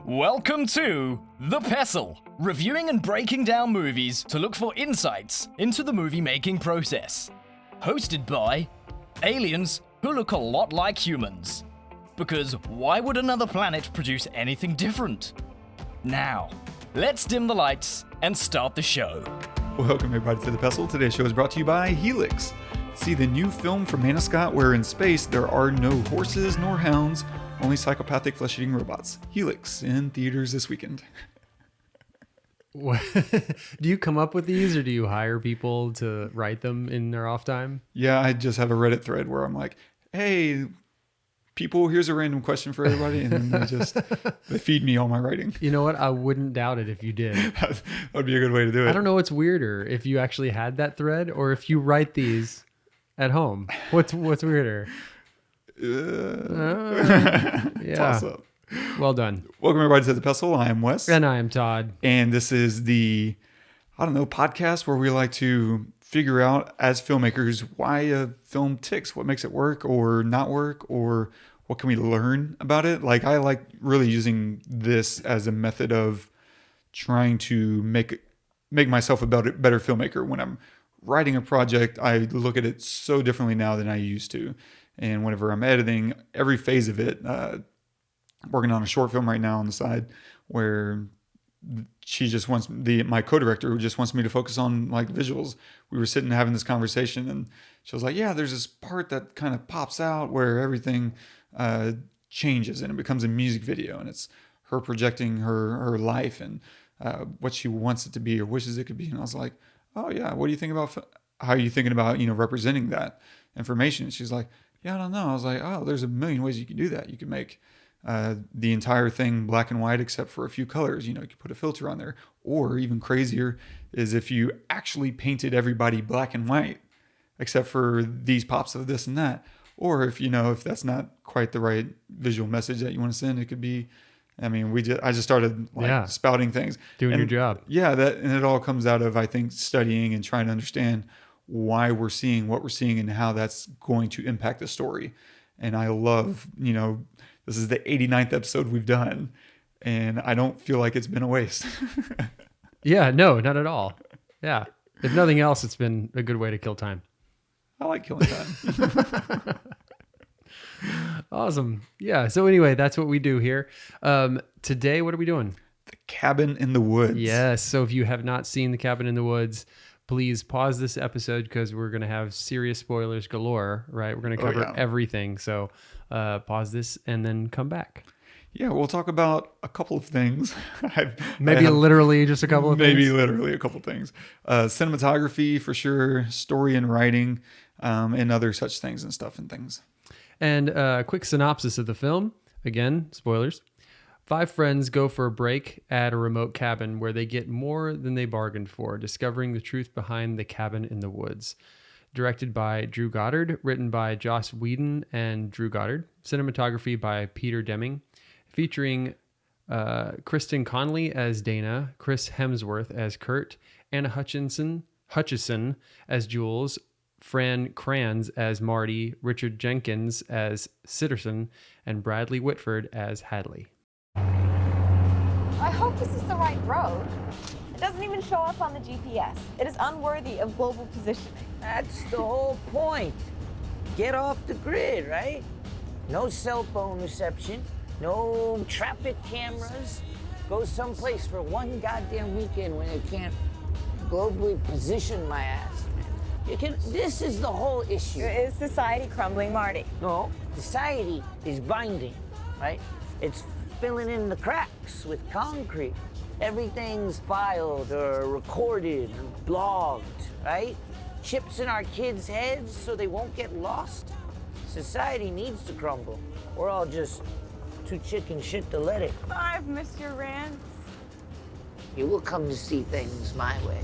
Welcome to The Pestle, reviewing and breaking down movies to look for insights into the movie-making process. Hosted by aliens who look a lot like humans. Because why would another planet produce anything different? Now, let's dim the lights and start the show. Welcome everybody to The Pestle. Today's show is brought to you by Helix. See the new film from Hannah Scott where in space there are no horses nor hounds, only psychopathic flesh-eating robots. Helix in theaters this weekend. What? Do you come up with these or do you hire people to write them in their off time? Yeah, I just have a Reddit thread where I'm like, hey, people, here's a random question for everybody. And then they feed me all my writing. You know what? I wouldn't doubt it if you did. That would be a good way to do it. I don't know what's weirder, if you actually had that thread or if you write these at home. What's weirder? Yeah. Toss up. Well done. Welcome everybody to The Pestle. I am Wes. And I am Todd. And this is the, podcast where we like to figure out as filmmakers why a film ticks, what makes it work or not work, or what can we learn about it. Like I like really using this as a method of trying to make myself a better filmmaker. When I'm writing a project, I look at it so differently now than I used to. And whenever I'm editing, every phase of it, working on a short film right now on the side where she just wants my co-director who just wants me to focus on like visuals. We were sitting having this conversation and she was like, yeah, there's this part that kind of pops out where everything changes and it becomes a music video and it's her projecting her life and what she wants it to be or wishes it could be. And I was like, oh yeah, what do you think about, how are you thinking about, representing that information? And she's like, yeah, I don't know. I was like, oh, there's a million ways you can do that. You can make the entire thing black and white except for a few colors. You could put a filter on there. Or even crazier is if you actually painted everybody black and white except for these pops of this and that. Or if that's not quite the right visual message that you want to send, it could be, I just started spouting things. Doing your job. Yeah, and it all comes out of, I think, studying and trying to understand why we're seeing what we're seeing and how that's going to impact the story. And I love, this is the 89th episode we've done, and I don't feel like it's been a waste. Yeah, no, not at all. Yeah. If nothing else, it's been a good way to kill time. I like killing time. Awesome. Yeah. So anyway, that's what we do here. Today, what are we doing? The Cabin in the Woods. Yes. So if you have not seen The Cabin in the Woods, please pause this episode because we're going to have serious spoilers galore, right? We're going to cover everything. So pause this and then come back. Yeah, we'll talk about a couple of things. Literally just a couple of things. Maybe literally a couple of things. Cinematography for sure, story and writing, and other such things and stuff and things. And a quick synopsis of the film. Again, spoilers. 5 friends go for a break at a remote cabin where they get more than they bargained for, discovering the truth behind The Cabin in the Woods. Directed by Drew Goddard, written by Joss Whedon and Drew Goddard. Cinematography by Peter Deming, featuring Kristen Connolly as Dana, Chris Hemsworth as Curt, Anna Hutchison as Jules, Fran Kranz as Marty, Richard Jenkins as Sitterson, and Bradley Whitford as Hadley. I hope this is the right road. It doesn't even show up on the GPS. It is unworthy of global positioning. That's the whole point. Get off the grid, right? No cell phone reception, no traffic cameras. Go someplace for one goddamn weekend when I can't globally position my ass. This is the whole issue. Is society crumbling, Marty? No, society is binding, right? It's filling in the cracks with concrete. Everything's filed or recorded or blogged, right? Chips in our kids' heads so they won't get lost. Society needs to crumble. We're all just too chicken shit to let it. I've missed your rants. You will come to see things my way.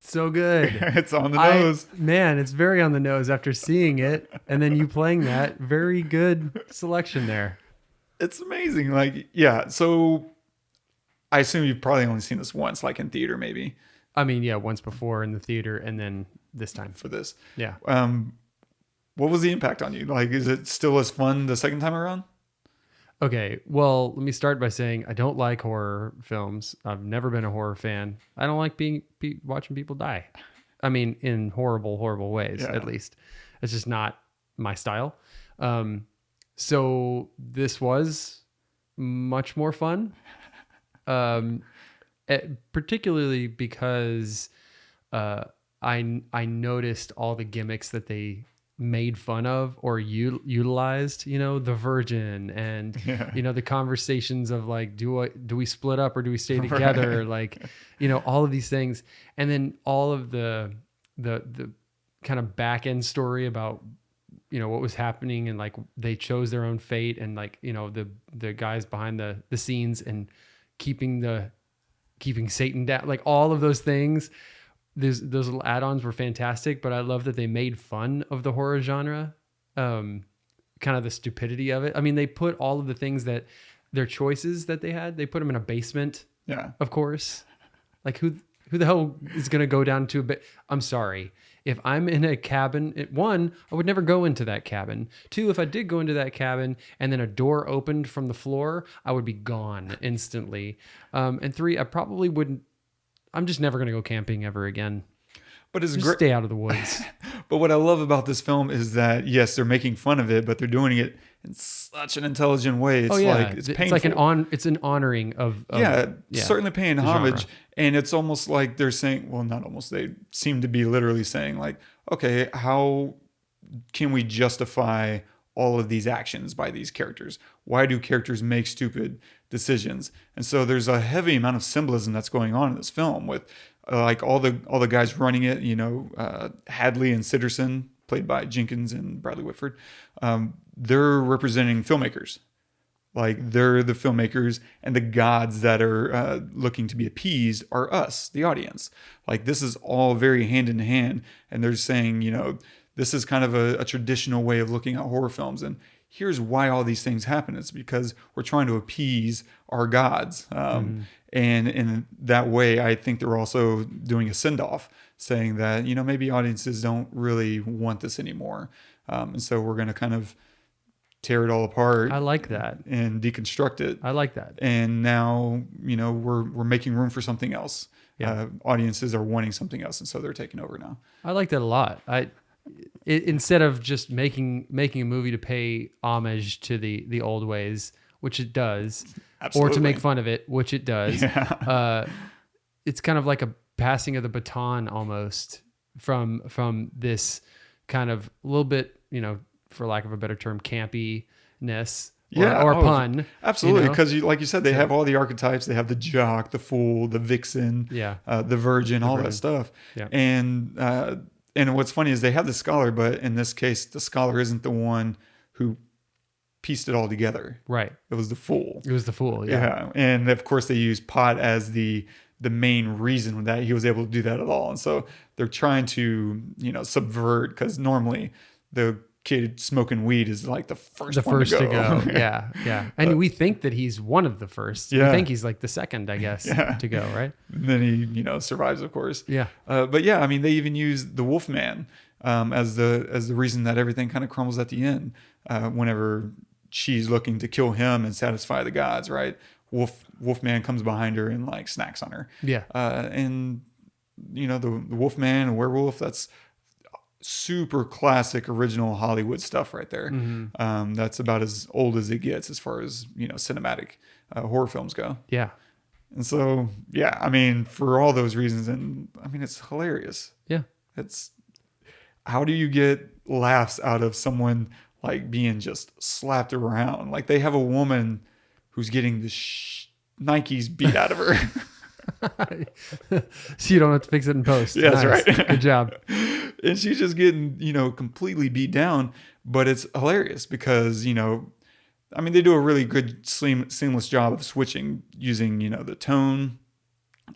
So good. It's on the nose. Man, it's very on the nose after seeing it. And then you playing that. Very good selection there. It's amazing. Like, yeah. So I assume you've probably only seen this once, like in theater, maybe. Once before in the theater and then this time. For this. Yeah. What was the impact on you? Like, is it still as fun the second time around? Okay, well, let me start by saying I don't like horror films. I've never been a horror fan. I don't like watching people die. I mean, in horrible, horrible ways, Yeah. at least. It's just not my style. So this was much more fun, particularly because I noticed all the gimmicks that they made fun of or utilized, the virgin and the conversations of like, do we split up or do we stay together? Like, all of these things. And then all of the kind of back end story about, what was happening and like they chose their own fate and like, the guys behind the scenes and keeping Satan down, like all of those those little add-ons were fantastic, but I love that they made fun of the horror genre, kind of the stupidity of it. I mean, they put all of the things that their choices that they had, they put them in a basement. Yeah. Of course. Like who the hell is going to go down to I'm sorry. If I'm in a cabin, one, I would never go into that cabin. Two, if I did go into that cabin and then a door opened from the floor, I would be gone instantly. And three, I probably wouldn't. I'm just never going to go camping ever again. But it's Just great. stay out of the woods. But what I love about this film is that, yes, they're making fun of it, but they're doing it in such an intelligent way. It's like, it's painful. It's like it's an honoring of certainly paying the homage. genre. And it's almost like they're saying, well, not almost, they seem to be literally saying like, okay, how can we justify all of these actions by these characters? Why do characters make stupid decisions? And so there's a heavy amount of symbolism that's going on in this film with like all the guys running it, Hadley and Sitterson, played by Jenkins and Bradley Whitford. They're representing filmmakers. Like they're the filmmakers, and the gods that are looking to be appeased are us, the audience. Like this is all very hand in hand. And they're saying, this is kind of a traditional way of looking at horror films. And here's why all these things happen. It's because we're trying to appease our gods. And in that way, I think they're also doing a send-off, saying that, maybe audiences don't really want this anymore. And so we're going to kind of tear it all apart. I like that. And deconstruct it. I like that. And now, we're making room for something else. Yeah. Audiences are wanting something else. And so they're taking over now. I like that a lot. Instead of just making a movie to pay homage to the old ways, which it does, Absolutely. or to make fun of it, which it does. Yeah. It's kind of like a passing of the baton almost from this kind of a little bit, for lack of a better term, campiness or pun. Absolutely. Because like you said, they have all the archetypes. They have the jock, the fool, the vixen, the virgin, all that stuff. Yeah. And what's funny is they have the scholar, but in this case, the scholar isn't the one who pieced it all together. Right. It was the fool. It was the fool. Yeah. And of course they use Pot as the main reason that he was able to do that at all. And so they're trying to, subvert, because normally the kid smoking weed is like the first to go. Yeah. And we think that he's one of the first. Yeah. We think he's like the second, I guess, to go, right? And then he, survives, of course. Yeah. But yeah, I mean, they even use the Wolfman as the reason that everything kind of crumbles at the end. Whenever she's looking to kill him and satisfy the gods, right? Wolfman comes behind her and like snacks on her. Yeah. And the Wolfman, a werewolf, that's super classic original Hollywood stuff right there. Mm-hmm. That's about as old as it gets as far as cinematic horror films go. Yeah. And so I mean, for all those reasons, and I mean, it's hilarious. Yeah. It's how do you get laughs out of someone like being just slapped around? Like they have a woman who's getting the Nikes beat out of her. So you don't have to fix it in post. Yeah, that's right. Good job. And she's just getting, completely beat down. But it's hilarious because, I mean, they do a really good seamless job of switching using, the tone,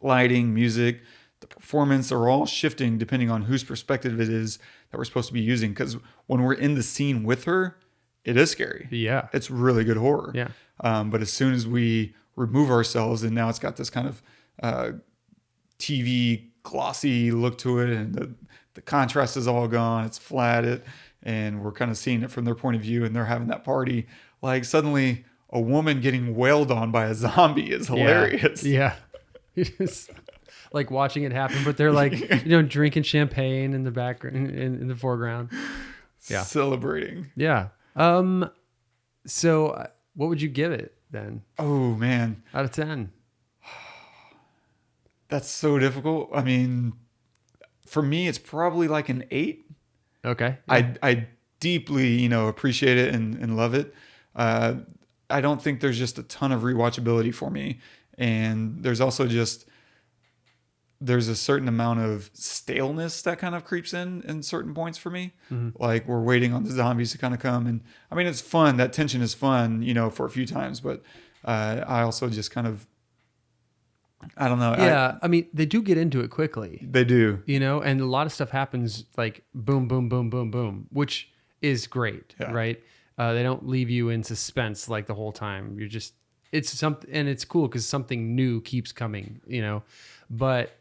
lighting, music, the performance are all shifting depending on whose perspective it is that we're supposed to be using. Because when we're in the scene with her, it is scary. Yeah. It's really good horror. Yeah. But as soon as we remove ourselves, and now it's got this kind of TV glossy look to it, and the contrast is all gone. It's flat, and we're kind of seeing it from their point of view, and they're having that party. Like suddenly a woman getting wailed on by a zombie is hilarious. Yeah. Just like watching it happen, but they're like, drinking champagne in the background, in the foreground. Yeah. Celebrating. Yeah. So what would you give it then? Oh, man. Out of 10? That's so difficult. I mean, for me, it's probably like an 8. Okay. Yeah. I deeply, appreciate it and love it. I don't think there's just a ton of rewatchability for me. And there's also there's a certain amount of staleness that kind of creeps in certain points for me. Mm-hmm. Like we're waiting on the zombies to kind of come. And I mean, it's fun. That tension is fun, for a few times. But I also just kind of, I don't know. Yeah. I mean, they do get into it quickly. They do. And a lot of stuff happens like boom, boom, boom, boom, boom, which is great, right? They don't leave you in suspense like the whole time. It's something, and it's cool because something new keeps coming, but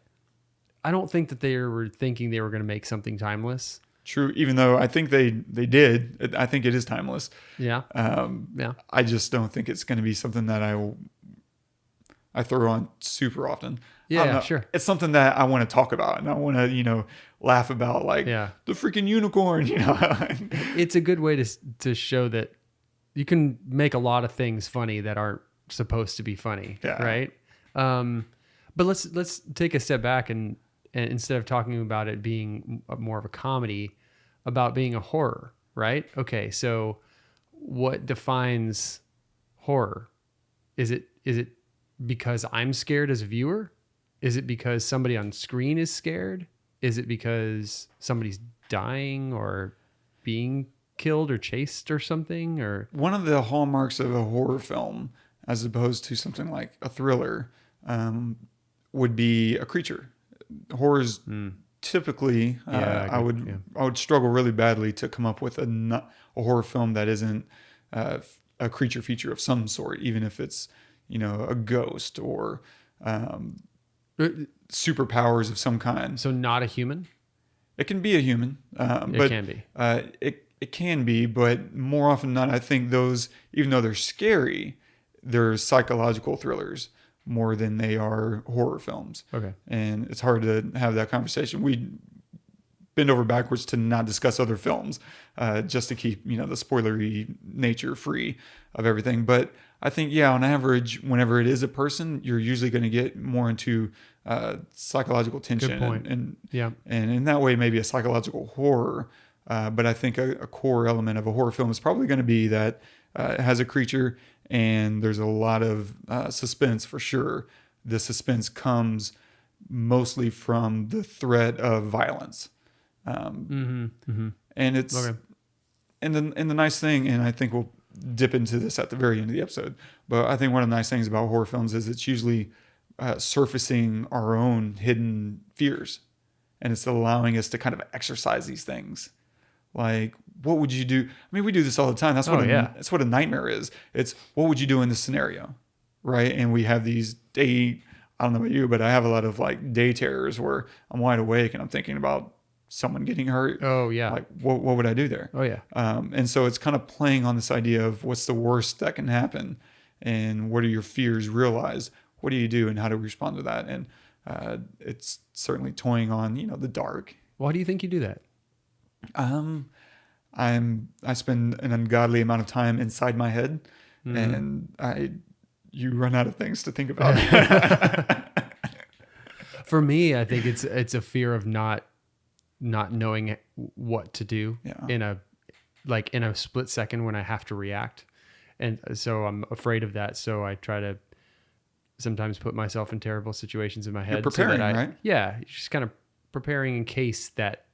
I don't think that they were thinking they were going to make something timeless. True. Even though I think they did, I think it is timeless. Yeah. Yeah. I just don't think it's going to be something that I throw on super often. Yeah, sure. It's something that I want to talk about and I want to, laugh about, like the freaking unicorn, It's a good way to show that you can make a lot of things funny that aren't supposed to be funny, right? But let's take a step back and instead of talking about it being more of a comedy, about being a horror, right? Okay, so what defines horror? Is it because I'm scared as a viewer? Is it because somebody on screen is scared? Is it because somebody's dying or being killed or chased or something? Or one of the hallmarks of a horror film, as opposed to something like a thriller, would be a creature. Horrors typically, I would struggle really badly to come up with a horror film that isn't a creature feature of some sort, even if it's a ghost or superpowers of some kind. So not a human? It can be a human. It can be. It can be, but more often than not, I think those, even though they're scary, they're psychological thrillers more than they are horror films. Okay. And it's hard to have that conversation. We bend over backwards to not discuss other films, just to keep, the spoilery nature free of everything. But I think, on average, whenever it is a person, you're usually going to get more into psychological tension. Good point. And in that way, maybe a psychological horror. But I think a core element of a horror film is probably going to be that it has a creature and there's a lot of suspense for sure. The suspense comes mostly from the threat of violence. And it's and the nice thing, and I think we'll dip into this at the very end of the episode, but I think one of the nice things about horror films is it's usually surfacing our own hidden fears, and it's allowing us to kind of exercise these things. Like, what would you do? I mean, we do this all the time. That's that's what a nightmare is. It's what would you do in this scenario, right? And we have these I don't know about you, but I have a lot of like day terrors where I'm wide awake and I'm thinking about someone getting hurt. Oh yeah. Like what would I do there? Oh yeah. And so it's kind of playing on this idea of what's the worst that can happen and what are your fears realized? What do you do and how do we respond to that? And it's certainly toying on, the dark. Why do you think you do that? I spend an ungodly amount of time inside my head and you run out of things to think about. For me, I think it's a fear of not knowing what to do in a split second when I have to react. And so I'm afraid of that. So I try to sometimes put myself in terrible situations in my head. You're preparing, right? Yeah. Just kind of preparing in case that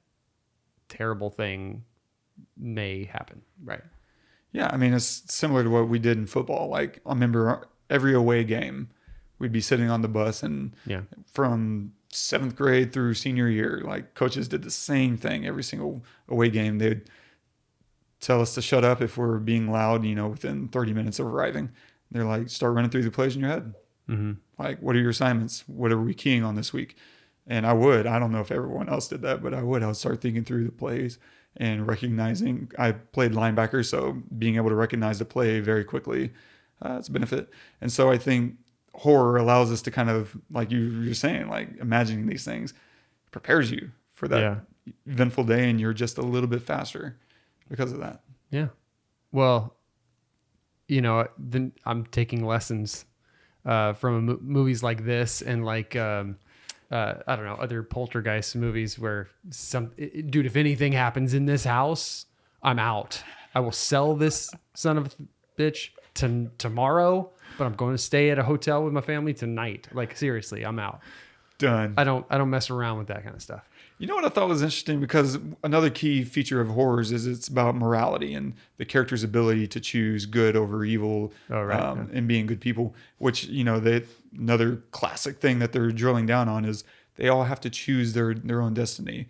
terrible thing may happen. Right. Yeah. I mean, it's similar to what we did in football. Like I remember every away game, we'd be sitting on the bus and from 7th grade through senior year, like coaches did the same thing every single away game. They'd tell us to shut up if we're being loud, within 30 minutes of arriving. They're like, start running through the plays in your head. Mm-hmm. Like, what are your assignments? What are we keying on this week? And I don't know if everyone else did that, but I would start thinking through the plays and recognizing. I played linebacker, so being able to recognize the play very quickly it's a benefit. And so I think horror allows us to kind of, like you're saying, like imagining these things prepares you for that eventful day, and you're just a little bit faster because of that. Yeah. Well, you know, then I'm taking lessons from movies like this and like, I don't know, other poltergeist movies where dude, if anything happens in this house, I'm out. I will sell this son of a bitch tomorrow, but I'm going to stay at a hotel with my family tonight. Like, seriously, I'm out. Done. I don't mess around with that kind of stuff. You know what I thought was interesting, because another key feature of horrors is it's about morality and the character's ability to choose good over evil, and being good people, which, you know, another classic thing that they're drilling down on is they all have to choose their own destiny.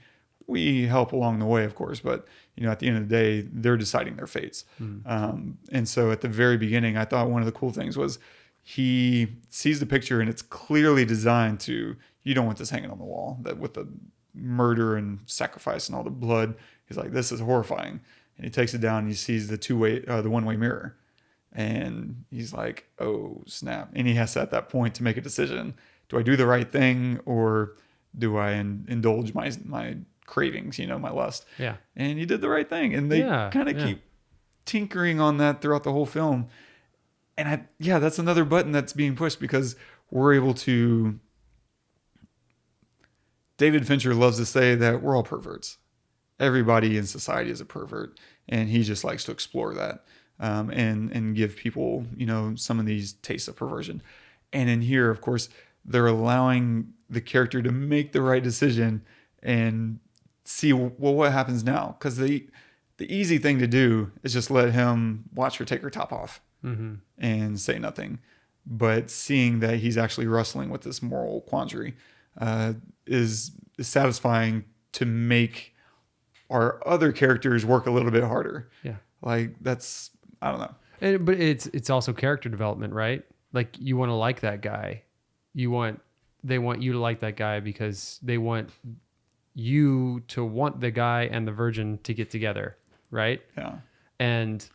We help along the way, of course, but, you know, at the end of the day, they're deciding their fates. And so at the very beginning, I thought one of the cool things was he sees the picture and it's clearly designed to, you don't want this hanging on the wall, that with the murder and sacrifice and all the blood. He's like, this is horrifying. And he takes it down and he sees the one-way mirror. And he's like, oh, snap. And he has to, at that point, to make a decision. Do I do the right thing, or do I indulge my cravings, you know, my lust? Yeah. And he did the right thing. And they kind of keep tinkering on that throughout the whole film. And that's another button that's being pushed, because we're able to... David Fincher loves to say that we're all perverts. Everybody in society is a pervert, and he just likes to explore that and give people, you know, some of these tastes of perversion. And in here, of course, they're allowing the character to make the right decision and see, well, what happens now? Because the easy thing to do is just let him watch her take her top off and say nothing. But seeing that he's actually wrestling with this moral quandary is satisfying to make our other characters work a little bit harder. Yeah. Like, that's, I don't know. But it's also character development, right? Like, you want to like that guy. They want you to like that guy because they want you to want the guy and the virgin to get together, right? Yeah. And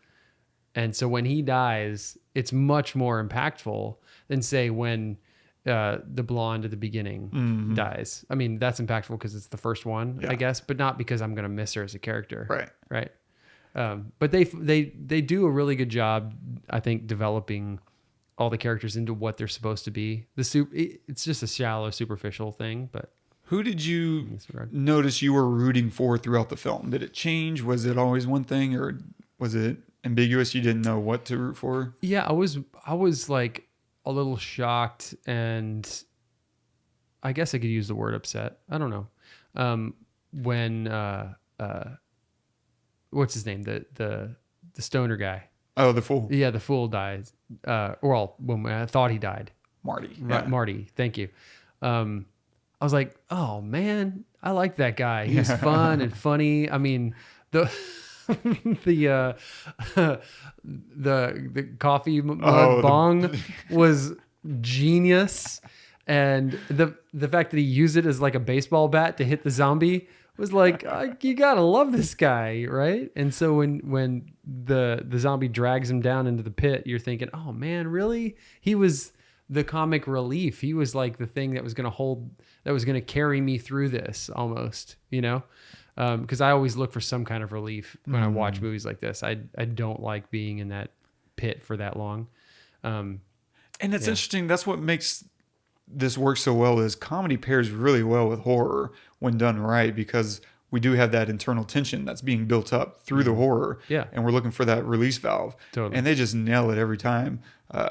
so when he dies, it's much more impactful than, say, when the blonde at the beginning dies. I mean, that's impactful because it's the first one, I guess, but not because I'm going to miss her as a character. Right. But they do a really good job, I think, developing all the characters into what they're supposed to be. It's just a shallow, superficial thing, but... Who did you notice you were rooting for throughout the film? Did it change? Was it always one thing, or was it ambiguous? You didn't know what to root for? Yeah, I was like a little shocked, and I guess I could use the word upset. I don't know. When what's his name? The stoner guy. Oh, the fool. Yeah, the fool dies. When I thought he died. Marty. Right, Marty. Thank you. I was like, oh man, I like that guy. He's fun and funny. I mean, the coffee bong was genius, and the fact that he used it as like a baseball bat to hit the zombie was like, you gotta love this guy, right? And so when the zombie drags him down into the pit, you're thinking, oh man, really? He was the comic relief. He was like the thing that was going to carry me through this almost, you know? Because I always look for some kind of relief when I watch movies like this. I don't like being in that pit for that long. And it's interesting. That's what makes this work so well, is comedy pairs really well with horror when done right, because we do have that internal tension that's being built up through the horror. Yeah. And we're looking for that release valve. Totally. And they just nail it every time.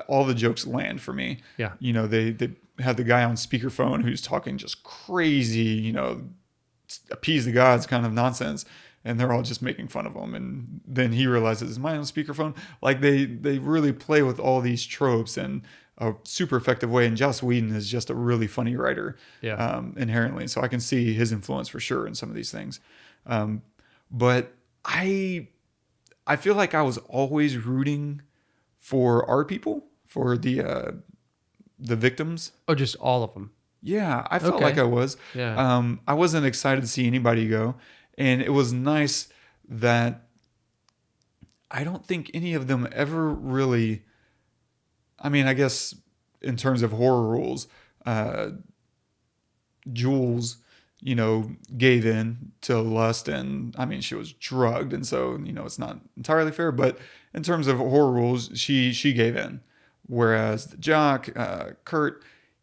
All the jokes land for me. Yeah. You know, they have the guy on speakerphone who's talking just crazy, you know, appease the gods kind of nonsense. And they're all just making fun of him. And then he realizes, am I on speakerphone? Like, they really play with all these tropes in a super effective way. And Joss Whedon is just a really funny writer inherently. So I can see his influence for sure in some of these things. But I feel like I was always rooting for our people, for the victims. Oh, just all of them. Yeah, I felt like I was. Yeah. I wasn't excited to see anybody go. And it was nice that I don't think any of them ever really I mean, I guess in terms of horror rules, Jules, gave in to lust, and I mean, she was drugged, and so, it's not entirely fair, but in terms of horror rules, she gave in. Whereas the jock, Curt,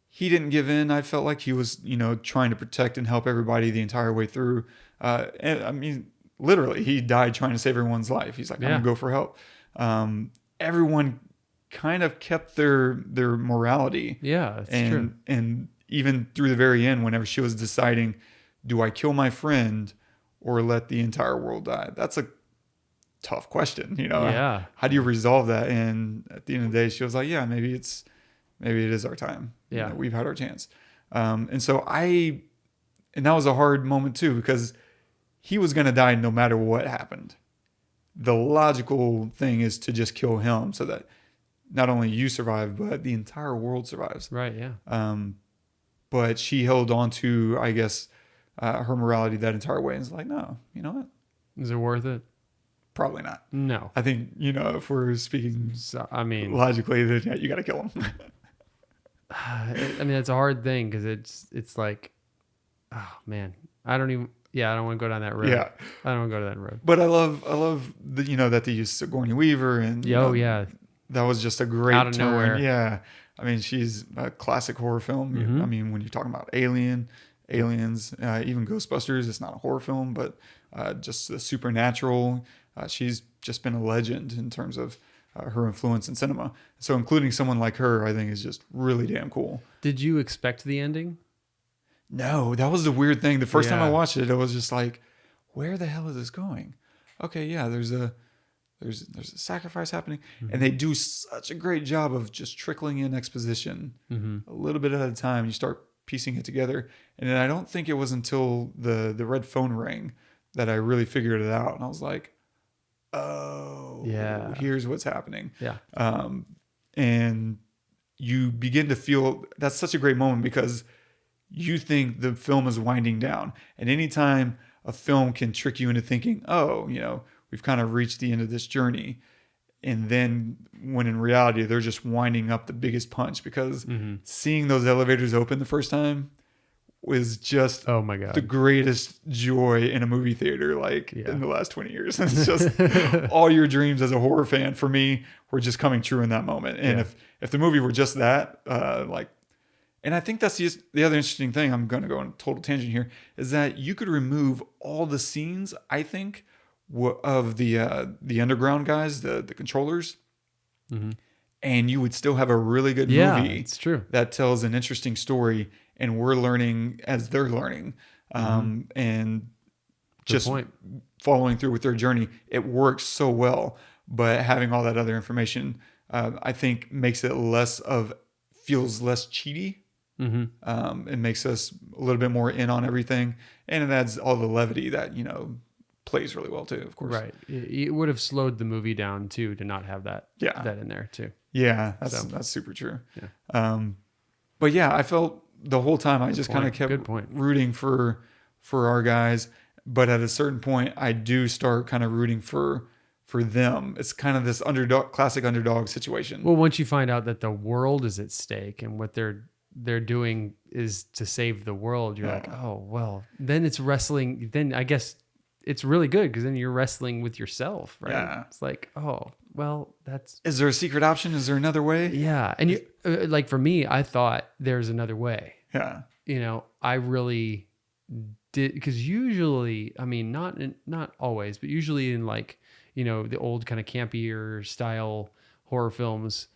he didn't give in. I felt like he was, trying to protect and help everybody the entire way through. And I mean, literally, he died trying to save everyone's life. He's like, I'm gonna go for help. Everyone kind of kept their morality. Yeah, that's true. And even through the very end, whenever she was deciding, do I kill my friend or let the entire world die? That's a tough question, Yeah. How do you resolve that? And at the end of the day, she was like, yeah, maybe it is our time. Yeah. We've had our chance. And that was a hard moment too, because he was going to die no matter what happened. The logical thing is to just kill him so that not only you survive, but the entire world survives. Right. Yeah. But she held on to, I guess, her morality that entire way, and was like, no, you know what? Is it worth it? Probably not. No. I think, if we're speaking logically, then yeah, you got to kill him. I mean, it's a hard thing because it's like, oh man, I don't want to go down that road. Yeah. I don't want to go to that road. But I love the, that they used Sigourney Weaver, and yeah, that was just a great out of turn. nowhere. Yeah. I mean, she's a classic horror film. Mm-hmm. I mean, when you're talking about aliens, even Ghostbusters, it's not a horror film, but just the supernatural. She's just been a legend in terms of her influence in cinema. So including someone like her, I think, is just really damn cool. Did you expect the ending? No, that was the weird thing. The first time I Yeah. watched it, I was just like, where the hell is this going? Okay, yeah, there's a sacrifice happening. Mm-hmm. And they do such a great job of just trickling in exposition a little bit at a time. You start piecing it together. And then I don't think it was until the red phone rang that I really figured it out. And I was like, oh, Yeah. here's what's happening. Yeah. And you begin to feel that's such a great moment because you think the film is winding down. And anytime a film can trick you into thinking, oh, we've kind of reached the end of this journey. And then when in reality, they're just winding up the biggest punch, because seeing those elevators open the first time was just Oh my God. the greatest joy in a movie theater, in the last 20 years. It's just all your dreams as a horror fan, for me, were just coming true in that moment. And if the movie were just that, and I think that's just the other interesting thing, I'm going to go on a total tangent here, is that you could remove all the scenes, I think, of the underground guys, the controllers, and you would still have a really good movie. It's true. That tells an interesting story, and we're learning as they're learning, and just following through with their journey. It works so well, but having all that other information, I think, makes it feels less cheaty. It makes us a little bit more in on everything, and it adds all the levity that plays really well too, of course. Right. It would have slowed the movie down too to not have that in there too. Yeah, that's super true. Yeah. But yeah, I felt the whole time I just kind of kept rooting for our guys, but at a certain point I do start kind of rooting for them. It's kind of this classic underdog situation. Well, once you find out that the world is at stake and what they're doing is to save the world, you're like, oh well, then it's wrestling. Then I guess it's really good, because then you're wrestling with yourself, right? Yeah. It's like, oh well, is there a secret option? Is there another way? Yeah. And you like, for me, I thought there's another way. Yeah. I really did, because usually, I mean, not always, but usually in the old kind of campier style horror films,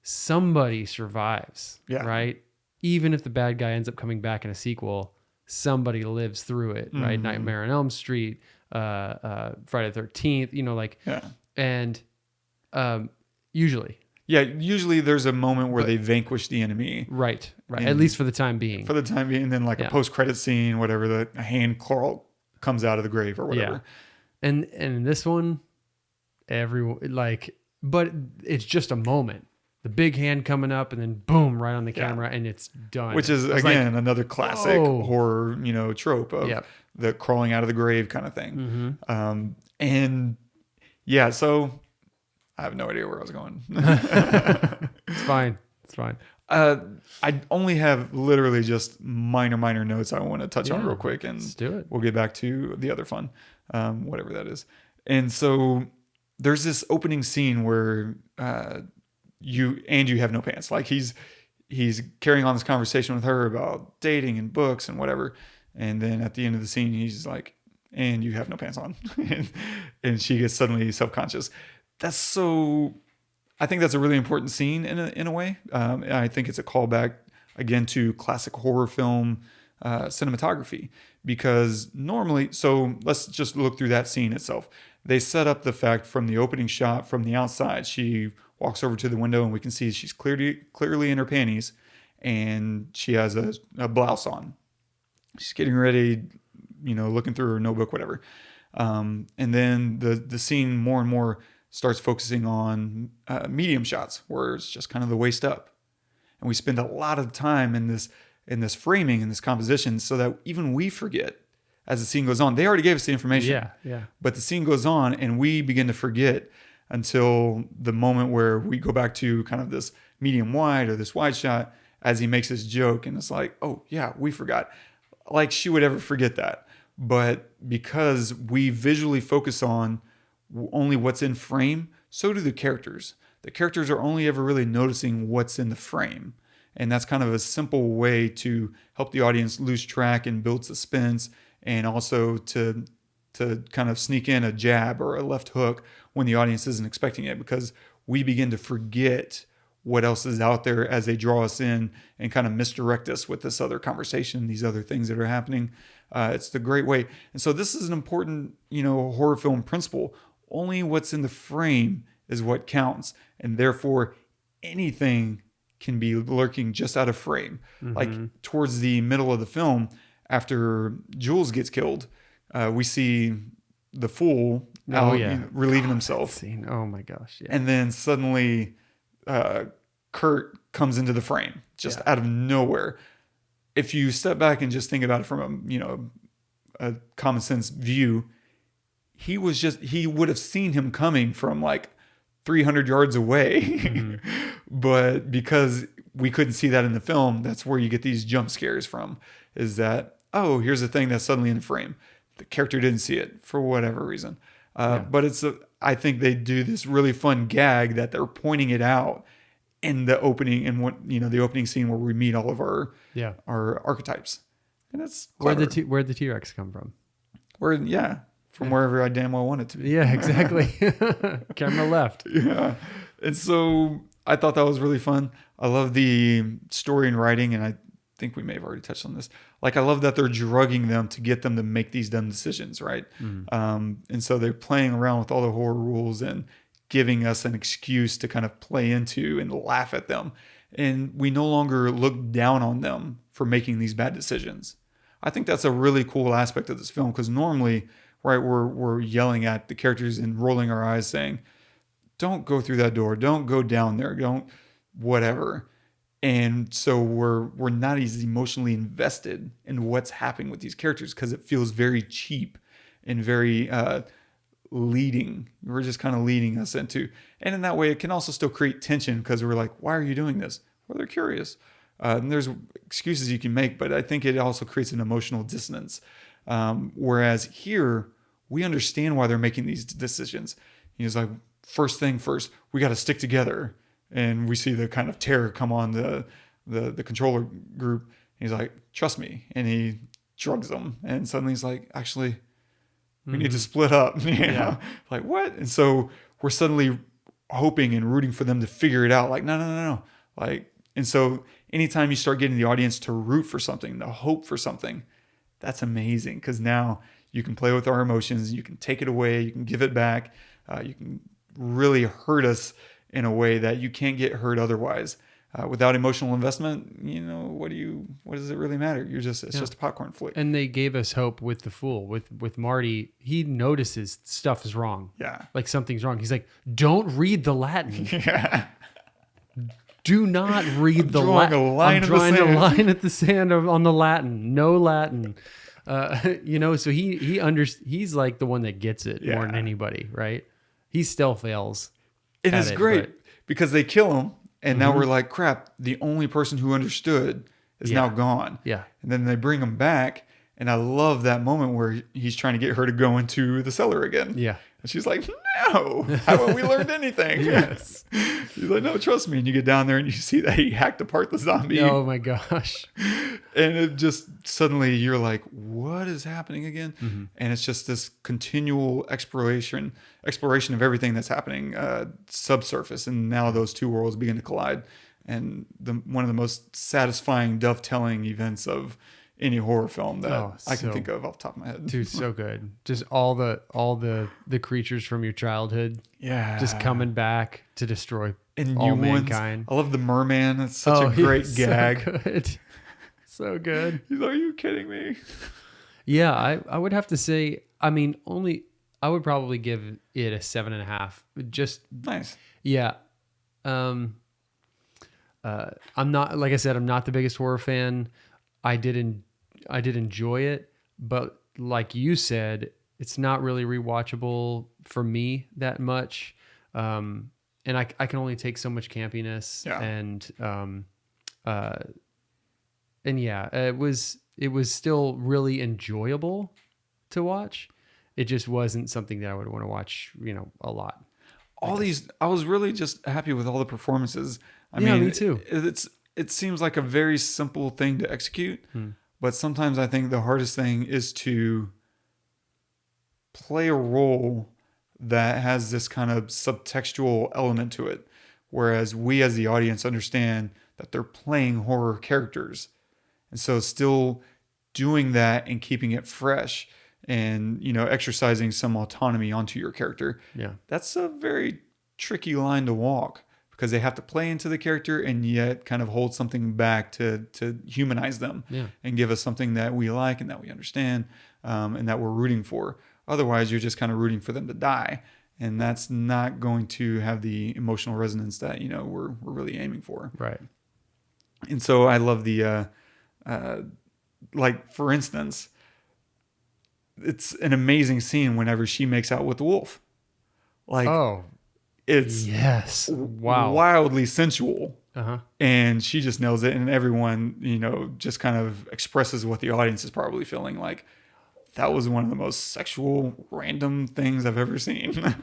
somebody survives, right? Even if the bad guy ends up coming back in a sequel, somebody lives through it, right? Nightmare on Elm Street, Friday the 13th, and usually. Yeah, usually there's a moment where they vanquish the enemy. Right. At least for the time being. And then a post-credit scene, whatever, a hand claw comes out of the grave or whatever. Yeah. And in this one, everyone, but it's just a moment. The big hand coming up, and then boom, right on the camera, and it's done. Which is, again, another classic horror, trope of the crawling out of the grave kind of thing. And yeah, so I have no idea where I was going. It's fine. It's fine. I only have literally just minor notes I want to touch on real quick, and let's do it. We'll get back to the other fun, whatever that is. And so there's this opening scene where you have no pants. Like he's carrying on this conversation with her about dating and books and whatever, and then at the end of the scene he's like, and you have no pants on. And she gets suddenly self-conscious. I think that's a really important scene in a way. I think it's a callback again to classic horror film cinematography, because normally, so let's just look through that scene itself. They set up the fact from the opening shot from the outside. She walks over to the window and we can see she's clearly in her panties, and she has a blouse on. She's getting ready, looking through her notebook, whatever. And then the scene more and more starts focusing on medium shots where it's just kind of the waist up. And we spend a lot of time in this framing, in this composition, so that even we forget as the scene goes on. They already gave us the information. Yeah. But the scene goes on and we begin to forget until the moment where we go back to kind of this medium wide or this wide shot as he makes his joke. And it's like, oh yeah, we forgot. Like she would ever forget that. But because we visually focus on only what's in frame, so do the characters. The characters are only ever really noticing what's in the frame. And that's kind of a simple way to help the audience lose track and build suspense, and also to kind of sneak in a jab or a left hook when the audience isn't expecting it, because we begin to forget what else is out there as they draw us in and kind of misdirect us with this other conversation, these other things that are happening. It's the great way. And so this is an important, horror film principle. Only what's in the frame is what counts. And therefore anything can be lurking just out of frame. Mm-hmm. Like towards the middle of the film, after Jules gets killed, we see the fool relieving himself. Scene. Oh my gosh. Yeah. And then suddenly Curt comes into the frame just out of nowhere. If you step back and just think about it from a common sense view, he would have seen him coming from like 300 yards away. Mm-hmm. But because we couldn't see that in the film, that's where you get these jump scares from, is that, oh, here's a thing that's suddenly in the frame. The character didn't see it for whatever reason. But I think they do this really fun gag that they're pointing it out in the opening, and the opening scene where we meet all of our archetypes. And that's where'd the T-Rex come from? From wherever I damn well want it to be. Yeah, exactly. Camera left. Yeah. And so I thought that was really fun. I love the story and writing, and I think we may have already touched on this. Like, I love that they're drugging them to get them to make these dumb decisions, right? Mm-hmm. And so they're playing around with all the horror rules and giving us an excuse to kind of play into and laugh at them. And we no longer look down on them for making these bad decisions. I think that's a really cool aspect of this film, because normally, right, we're yelling at the characters and rolling our eyes saying, don't go through that door, don't go down there, don't whatever. And so we're not as emotionally invested in what's happening with these characters, because it feels very cheap and very leading. We're just kind of leading us into, and in that way it can also still create tension, because we're like, why are you doing this? Well, they're curious. And there's excuses you can make, but I think it also creates an emotional dissonance. Whereas here, we understand why they're making these decisions. He's like, first thing first, we got to stick together. And we see the kind of terror come on the controller group. He's like, trust me. And he drugs them. And suddenly he's like, actually, we need to split up. Like, what? And so we're suddenly hoping and rooting for them to figure it out. Like, no. Like, and so anytime you start getting the audience to root for something, to hope for something, that's amazing. Because now you can play with our emotions. You can take it away. You can give it back. You can really hurt us in a way that you can't get hurt otherwise. Without emotional investment, what does it really matter? It's just a popcorn flick. And they gave us hope with the fool, with Marty. He notices stuff is wrong. Yeah. Like something's wrong. He's like, don't read the Latin. Yeah. Do not read the Latin. I'm drawing a line at the sand on the Latin. No Latin. So he's like the one that gets it more than anybody, right? He still fails. It is great because they kill him, And now we're like, crap, the only person who understood is now gone. Yeah. And then they bring him back. And I love that moment where he's trying to get her to go into the cellar again. Yeah. And she's like, no, haven't we learned anything? Yes. He's like, no, trust me. And you get down there and you see that he hacked apart the zombie. Oh my gosh. And it just suddenly you're like, what is happening again? And it's just this continual exploration of everything that's happening subsurface. And now those two worlds begin to collide. And one of the most satisfying dovetailing events of any horror film that I can think of off the top of my head. Dude, so good. Just all the creatures from your childhood. Yeah. Just coming back to destroy and all new mankind. Ones. I love the merman. It's such a great gag. So good. So good. He's like, are you kidding me? Yeah, I would have to say, I mean, I would probably give it a 7.5. Just nice. Yeah. I'm not, like I said, I'm not the biggest horror fan. I did enjoy it, but like you said, it's not really rewatchable for me that much. And I can only take so much campiness. Yeah. And yeah, it was still really enjoyable to watch. It just wasn't something that I would want to watch, a lot. I was really just happy with all the performances. I Yeah, mean, me too. It seems like a very simple thing to execute, but sometimes I think the hardest thing is to play a role that has this kind of subtextual element to it. Whereas we as the audience understand that they're playing horror characters. And so still doing that and keeping it fresh and, exercising some autonomy onto your character. Yeah. That's a very tricky line to walk because they have to play into the character and yet kind of hold something back to humanize them and give us something that we like and that we understand and that we're rooting for. Otherwise, you're just kind of rooting for them to die. And that's not going to have the emotional resonance that, we're really aiming for. Right. And so I love the, like, for instance, it's an amazing scene whenever she makes out with the wolf. Like, it's yes, wow, wildly sensual. Uh-huh. And she just nails it. And everyone, just kind of expresses what the audience is probably feeling like. That was one of the most sexual, random things I've ever seen.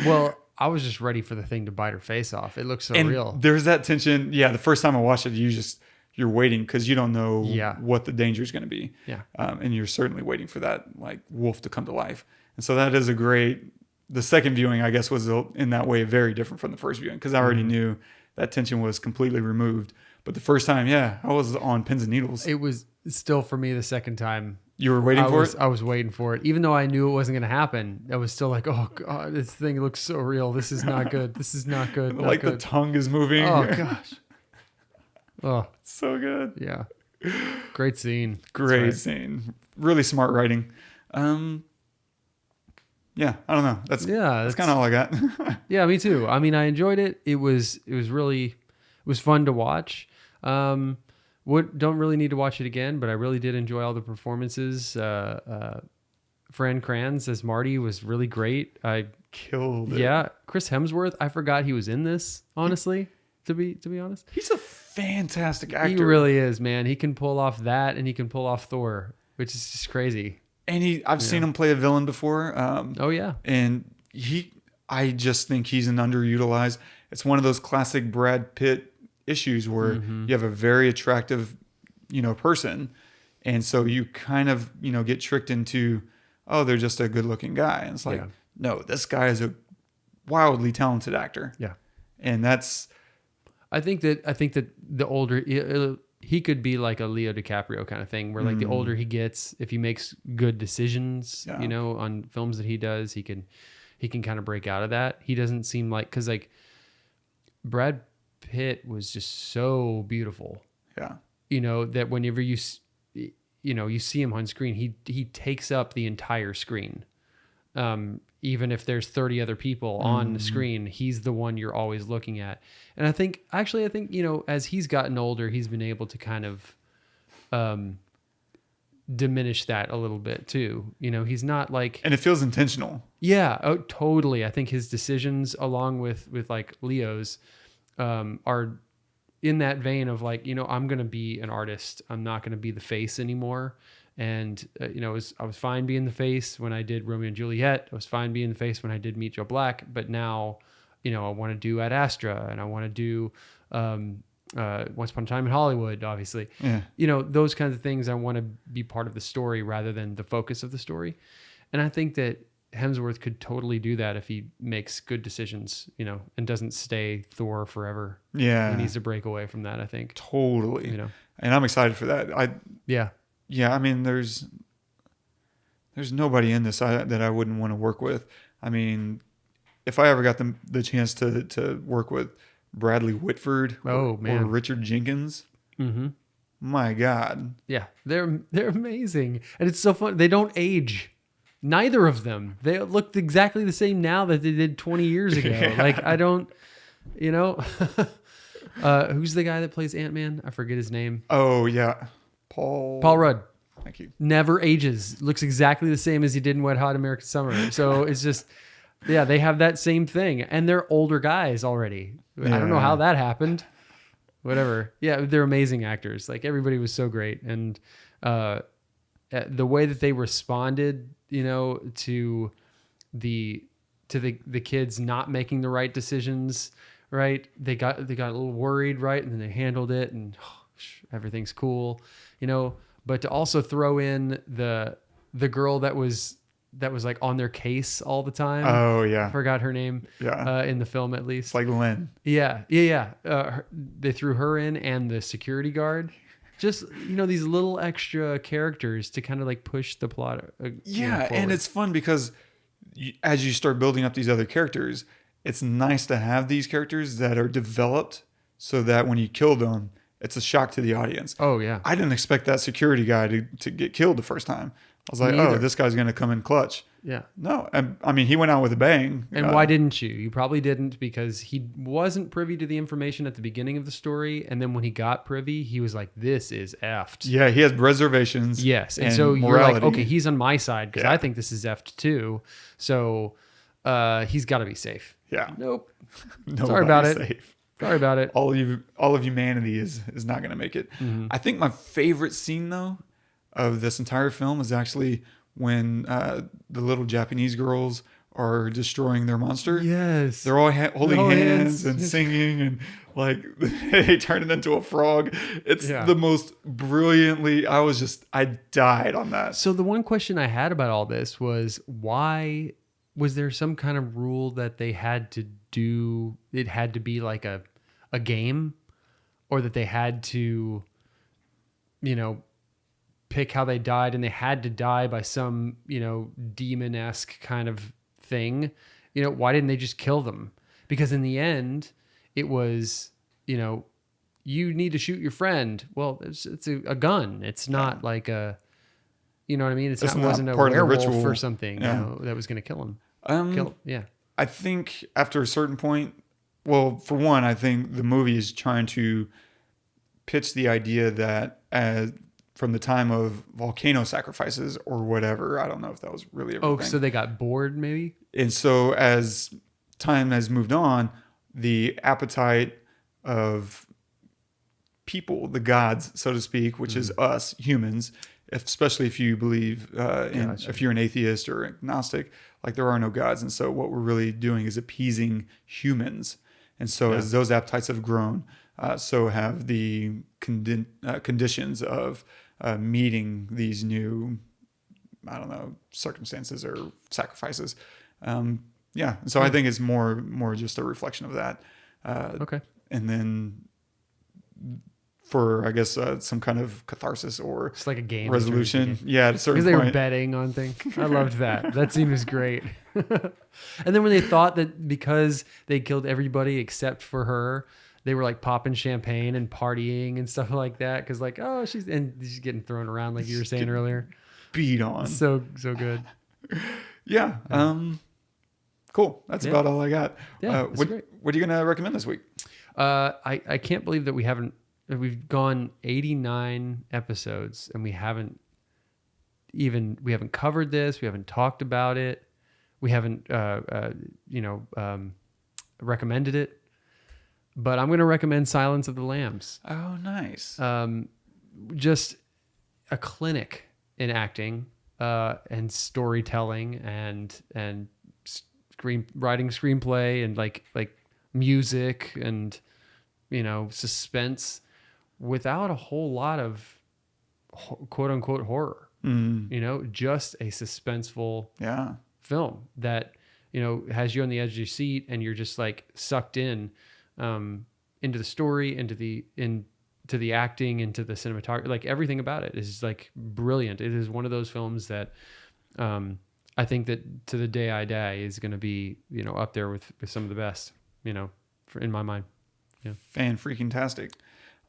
Well, I was just ready for the thing to bite her face off. It looks so real. There's that tension. Yeah, the first time I watched it, you're waiting because you don't know what the danger is going to be. Yeah. And you're certainly waiting for that like wolf to come to life. And so that is the second viewing, I guess, was in that way very different from the first viewing because I already knew that tension was completely removed. But the first time, I was on pins and needles. It was still for me the second time. You were waiting for it? I was waiting for it. Even though I knew it wasn't going to happen, I was still like, oh, God, this thing looks so real. This is not good. This is not good. Not like good. The tongue is moving. Oh, gosh. Oh, so good. Yeah. Great scene. Great scene. Really smart writing. Yeah, I don't know. That's kind of all I got. Yeah, me too. I mean, I enjoyed it. It was fun to watch. Don't really need to watch it again, but I really did enjoy all the performances. Fran Kranz as Marty was really great. I killed it. Yeah, Chris Hemsworth. I forgot he was in this. Honestly, to be honest, he's a fantastic actor. He really is, man. He can pull off that, and he can pull off Thor, which is just crazy. And I've seen him play a villain before. Oh yeah, and I just think he's an underutilized. It's one of those classic Brad Pitt issues where you have a very attractive, person. And so you kind of, get tricked into, oh, they're just a good looking guy. And it's like, no, this guy is a wildly talented actor. Yeah. And I think that the older he could be like a Leo DiCaprio kind of thing where like the older he gets, if he makes good decisions, on films that he does, he can kind of break out of that. He doesn't seem like, cause like Brad Pitt was just so beautiful. Yeah. That whenever you see him on screen, he takes up the entire screen. Even if there's 30 other people on the screen, he's the one you're always looking at. And I think, as he's gotten older, he's been able to kind of diminish that a little bit too. He's not like... And it feels intentional. Yeah, oh, totally. I think his decisions along with like Leo's, are in that vein of like, I'm going to be an artist. I'm not going to be the face anymore. And, I was fine being the face when I did Romeo and Juliet. I was fine being the face when I did Meet Joe Black. But now, I want to do Ad Astra, and I want to do Once Upon a Time in Hollywood, obviously. Yeah. Those kinds of things I want to be part of the story rather than the focus of the story. And I think that Hemsworth could totally do that if he makes good decisions, and doesn't stay Thor forever. Yeah. He needs to break away from that, I think. Totally. And I'm excited for that. Yeah, I mean, there's nobody in this that I wouldn't want to work with. I mean, if I ever got the chance to work with Bradley Whitford or Richard Jenkins, my God. Yeah, they're amazing. And it's so fun. They don't age. Neither of them. They look exactly the same now that they did 20 years ago. Yeah. Like, I don't, who's the guy that plays Ant-Man? I forget his name. Oh, yeah. Paul Rudd. Thank you. Never ages. Looks exactly the same as he did in Wet Hot American Summer. So it's just, they have that same thing. And they're older guys already. I don't know how that happened. Whatever. Yeah, they're amazing actors. Like, everybody was so great. And the way that they responded, to the kids not making the right decisions, right? They got a little worried, right? And then they handled it, and everything's cool. But to also throw in the girl that was like on their case all the time. Oh yeah, I forgot her name. Yeah, in the film at least. It's like Lynn. Yeah. They threw her in, and the security guard. Just these little extra characters to kind of like push the plot. And it's fun because as you start building up these other characters, it's nice to have these characters that are developed so that when you kill them, it's a shock to the audience. Oh, yeah. I didn't expect that security guy to get killed the first time. I was like, this guy's going to come in clutch. Yeah. No, I mean, he went out with a bang. And why didn't you? You probably didn't, because he wasn't privy to the information at the beginning of the story. And then when he got privy, he was like, this is effed. Yeah, he has reservations. Yes. And so morality. You're like, okay, he's on my side because I think this is effed too. So he's got to be safe. Yeah. Nope. Sorry about it. Safe. Sorry about it. All of humanity is not going to make it. Mm-hmm. I think my favorite scene though of this entire film is actually when the little Japanese girls are destroying their monster. Yes. They're all holding hands and singing, and like they turn it into a frog. It's the most brilliantly, I died on that. So the one question I had about all this was, why was there some kind of rule that they had to do, it had to be like a game, or that they had to, pick how they died, and they had to die by some, demon-esque kind of thing? Why didn't they just kill them? Because in the end, it was, you need to shoot your friend. Well, it's a gun. It's not like a, you know what I mean? It wasn't a werewolf or something that was going to kill him. I think after a certain point, well, for one, I think the movie is trying to pitch the idea that from the time of volcano sacrifices or whatever, I don't know if that was really everything. Oh, so they got bored maybe? And so as time has moved on, the appetite of people, the gods, so to speak, which is us humans, especially if you believe if you're an atheist or agnostic, like there are no gods. And so what we're really doing is appeasing humans. And so as those appetites have grown, so have the conditions of meeting these new, circumstances or sacrifices. So I think it's more just a reflection of that. Okay. And then for, I guess, some kind of catharsis or it's like a game resolution. Yeah, at a certain point. Because they were betting on things. I loved that. That scene was great. And then when they thought that because they killed everybody except for her, they were like popping champagne and partying and stuff like that. Because like, oh, she's getting thrown around like you were saying earlier. Beat on. So good. Yeah. Cool. That's about all I got. Yeah, what are you going to recommend this week? I can't believe that we've gone 89 episodes and we haven't covered this. We haven't talked about it. We haven't, recommended it. But I'm going to recommend Silence of the Lambs. Oh, nice. Just a clinic in acting and storytelling and writing screenplay and like music and suspense without a whole lot of quote unquote horror. Just a suspenseful film that has you on the edge of your seat and you're just like sucked in into the story, into the acting, into the cinematography. Like everything about it is like brilliant. It is one of those films that I think that to the day I die is going to be up there with some of the best in my mind. Yeah. Fan-freaking-tastic.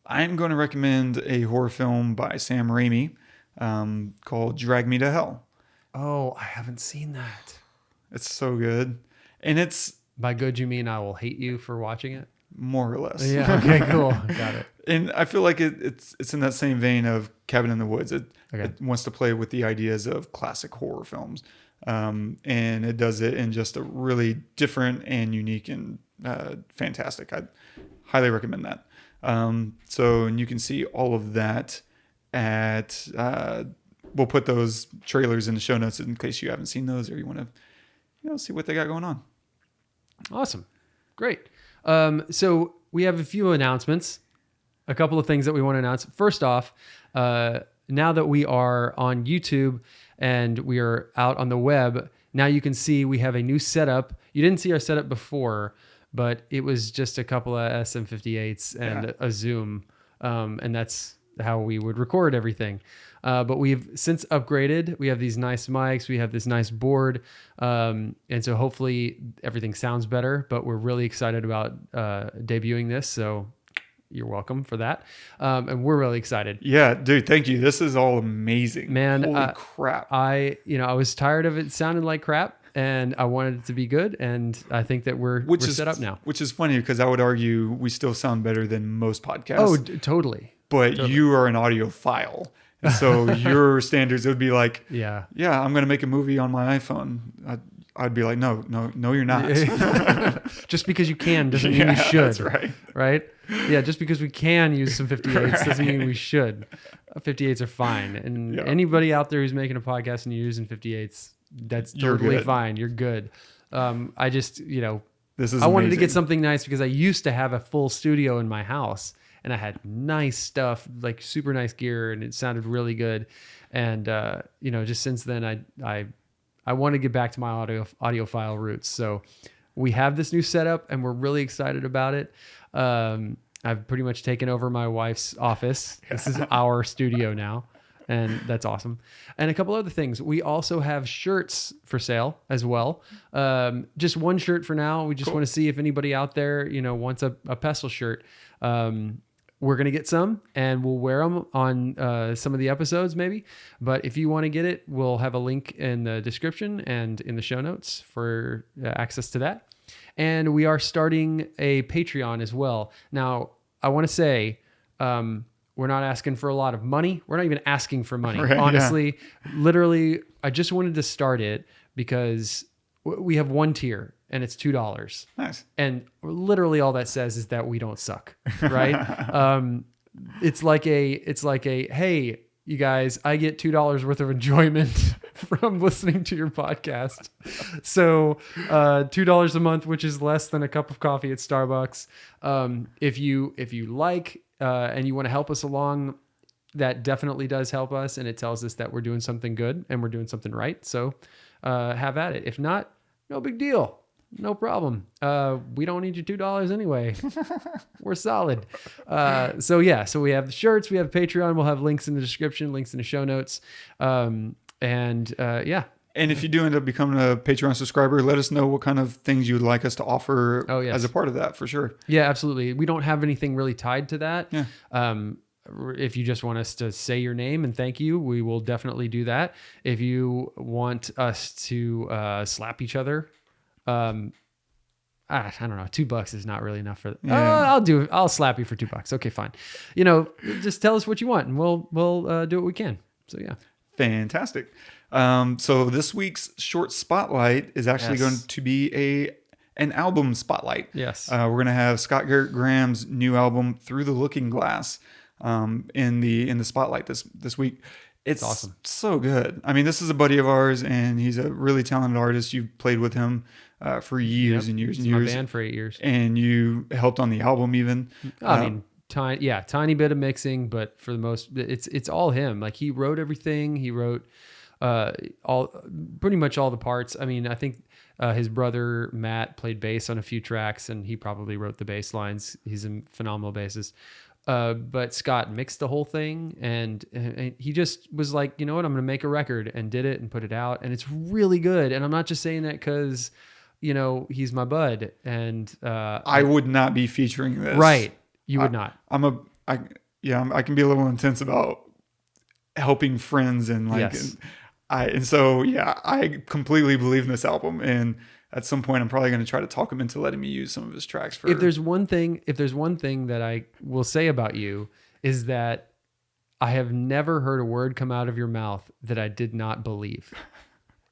I'm going to recommend a horror film by Sam Raimi called Drag Me to Hell. Oh, I haven't seen that. It's so good. And it's... By good, you mean I will hate you for watching it? More or less. Yeah, okay, cool. Got it. And I feel like it's in that same vein of Cabin in the Woods. It wants to play with the ideas of classic horror films. And it does it in just a really different and unique and fantastic. I highly recommend that. And you can see all of that at... we'll put those trailers in the show notes in case you haven't seen those or you want to see what they got going on. Awesome. Great. So we have a few announcements, a couple of things that we want to announce. First off, now that we are on YouTube and we are out on the web, now you can see we have a new setup. You didn't see our setup before, but it was just a couple of SM58s and a Zoom. And that's how we would record everything. But we've since upgraded. We have these nice mics. We have this nice board. And so hopefully everything sounds better, but we're really excited about debuting this. So you're welcome for that. And we're really excited. Yeah, dude, thank you. This is all amazing. Man, holy crap. I was tired of it sounding like crap and I wanted it to be good. And I think that we're set up now. Which is funny because I would argue we still sound better than most podcasts. Oh, totally. But you are an audiophile. And so your standards, it would be like, yeah, I'm going to make a movie on my iPhone. I'd be like, no, you're not. Just because you can doesn't mean you should. That's right. Right? Yeah, just because we can use some 58s doesn't mean we should. 58s are fine. And anybody out there who's making a podcast and you're using 58s, that's totally fine. You're good. I just, this is I wanted amazing. to get something nice because I used to have a full studio in my house. And I had nice stuff, like super nice gear, and it sounded really good. And just since then, I want to get back to my audiophile roots. So we have this new setup, and we're really excited about it. I've pretty much taken over my wife's office. This is our studio now, and that's awesome. And a couple other things. We also have shirts for sale as well. Just one shirt for now. We just want to see if anybody out there, wants a Pestle shirt. We're going to get some and we'll wear them on some of the episodes maybe. But if you want to get it, we'll have a link in the description and in the show notes for access to that. And we are starting a Patreon as well. Now, I want to say we're not asking for a lot of money. We're not even asking for money. Right, honestly, literally, I just wanted to start it because we have one tier. And it's $2. Nice. And literally all that says is that we don't suck, right? It's like a, hey, you guys, I get $2 worth of enjoyment from listening to your podcast. So $2 a month, which is less than a cup of coffee at Starbucks. If you like and you want to help us along, that definitely does help us. And it tells us that we're doing something good and we're doing something right. So have at it. If not, no big deal. No problem. We don't need your $2 anyway. We're solid. So we have the shirts, we have Patreon. We'll have links in the description, links in the show notes. And if you do end up becoming a Patreon subscriber, let us know what kind of things you'd like us to offer as a part of that for sure. Yeah, absolutely. We don't have anything really tied to that. Yeah. If you just want us to say your name and thank you, we will definitely do that. If you want us to slap each other, I don't know. $2 is not really enough for that. Yeah. I'll slap you for $2. Okay, fine. Just tell us what you want and we'll do what we can. So yeah. Fantastic. So this week's short spotlight is actually going to be an album spotlight. Yes. We're going to have Scott Garrett Graham's new album, Through the Looking Glass, in the spotlight this week. It's awesome. So good. I mean, this is a buddy of ours, and he's a really talented artist. You've played with him for years and years and years. My band for 8 years. And you helped on the album even. I mean, tiny bit of mixing, but for the most, it's all him. Like, he wrote everything. He wrote pretty much all the parts. I mean, I think his brother Matt played bass on a few tracks, and he probably wrote the bass lines. He's a phenomenal bassist. But Scott mixed the whole thing, and he just was like, you know what, I'm going to make a record, and did it and put it out, and it's really good. And I'm not just saying that because, you know, he's my bud, and I would not be featuring this. Right, you would not. I can be a little intense about helping friends, and like, Yes. I completely believe in this album, and at some point I'm probably going to try to talk him into letting me use some of his tracks. For If there's one thing that I will say about you, is that I have never heard a word come out of your mouth that I did not believe.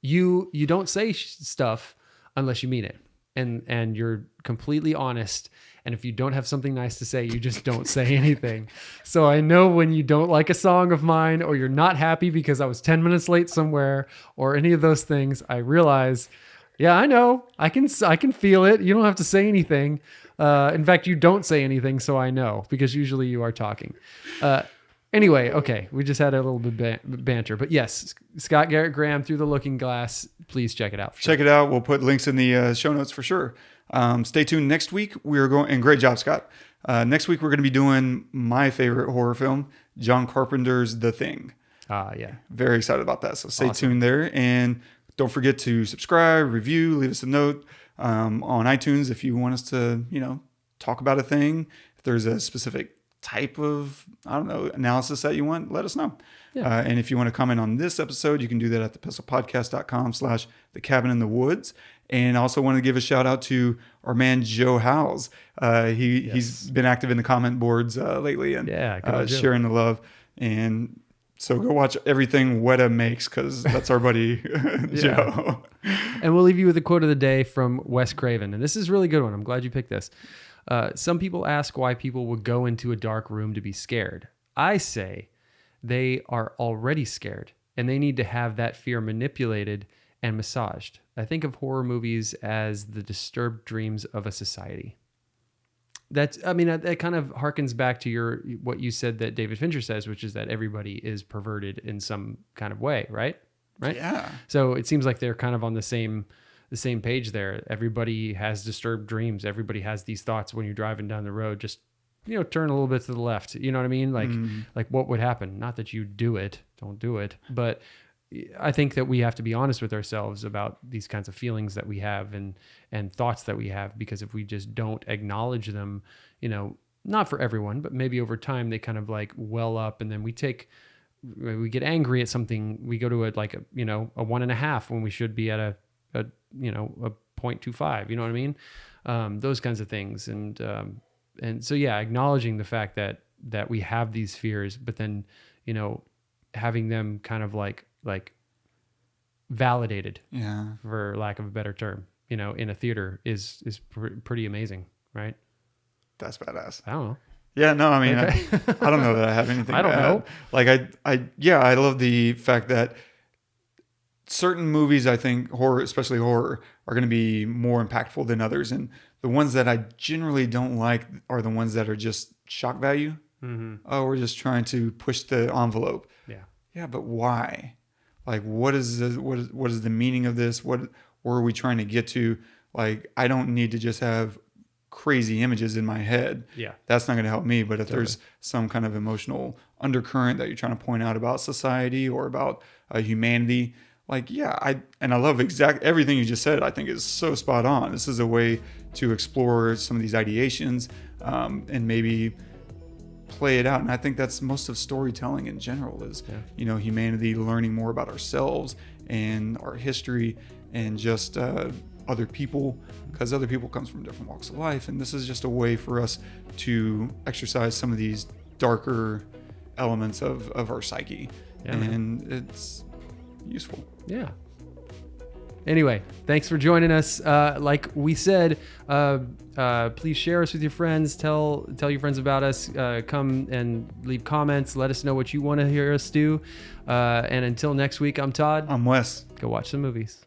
You don't say stuff unless you mean it, and you're completely honest. And if you don't have something nice to say, you just don't say anything. So I know when you don't like a song of mine, or you're not happy because I was 10 minutes late somewhere, or any of those things, I realize, yeah, I know. I can feel it. You don't have to say anything. In fact, you don't say anything, so I know, because usually you are talking. Anyway, okay, we just had a little bit banter. But yes, Scott Garrett Graham, Through the Looking Glass. Please check it out. Check it out. We'll put links in the show notes for sure. Stay tuned. Next week, we're going, and great job, Scott. Next week, we're going to be doing my favorite horror film, John Carpenter's The Thing. Yeah. Very excited about that. So stay tuned there. And don't forget to subscribe, review, leave us a note on iTunes if you want us to, talk about a thing. If there's a specific type of, analysis that you want, let us know. Yeah. And if you want to comment on this episode, you can do that at thepestlepodcast.com/thecabininthe-woods. And I also want to give a shout out to our man, Joe Howes. He's been active in the comment boards lately, and sharing the love. And so go watch everything Whedon makes, because that's our buddy, Joe. And we'll leave you with a quote of the day from Wes Craven. And this is a really good one. I'm glad you picked this. Some people ask why people would go into a dark room to be scared. I say they are already scared, and they need to have that fear manipulated and massaged. I think of horror movies as the disturbed dreams of a society. That kind of harkens back to what you said that David Fincher says, which is that everybody is perverted in some kind of way, right? Yeah. So it seems like they're kind of on the same page there. Everybody has disturbed dreams. Everybody has these thoughts when you're driving down the road. Just, turn a little bit to the left. You know what I mean? Like what would happen? Not that you do it, don't do it, but I think that we have to be honest with ourselves about these kinds of feelings that we have and thoughts that we have, because if we just don't acknowledge them, not for everyone, but maybe over time they kind of like well up, and then we get angry at something. We go to a 1.5 when we should be at a 0.25, you know what I mean? Those kinds of things. And so, yeah, acknowledging the fact that we have these fears, but then, having them kind of like validated, for lack of a better term, in a theater is pretty amazing, right? That's badass. I don't know. Yeah, no, I mean, Okay. I don't know that I have anything I don't to add. know. Like, I love the fact that certain movies, I think especially horror, are going to be more impactful than others. And the ones that I generally don't like are the ones that are just shock value. Mm-hmm. Oh, we're just trying to push the envelope. Yeah. Yeah, but why? Like, what is the meaning of this? Where are we trying to get to? Like, I don't need to just have crazy images in my head. Yeah. That's not going to help me. But if there's some kind of emotional undercurrent that you're trying to point out about society or about humanity, like, I love everything you just said. I think is so spot on. This is a way to explore some of these ideations and maybe play it out. And I think that's most of storytelling in general is, humanity learning more about ourselves and our history and just other people, because other people comes from different walks of life. And this is just a way for us to exercise some of these darker elements of our psyche. And it's useful. Yeah. Anyway, thanks for joining us. Like we said, please share us with your friends. Tell your friends about us. Come and leave comments. Let us know what you want to hear us do. And until next week, I'm Todd. I'm Wes. Go watch some movies.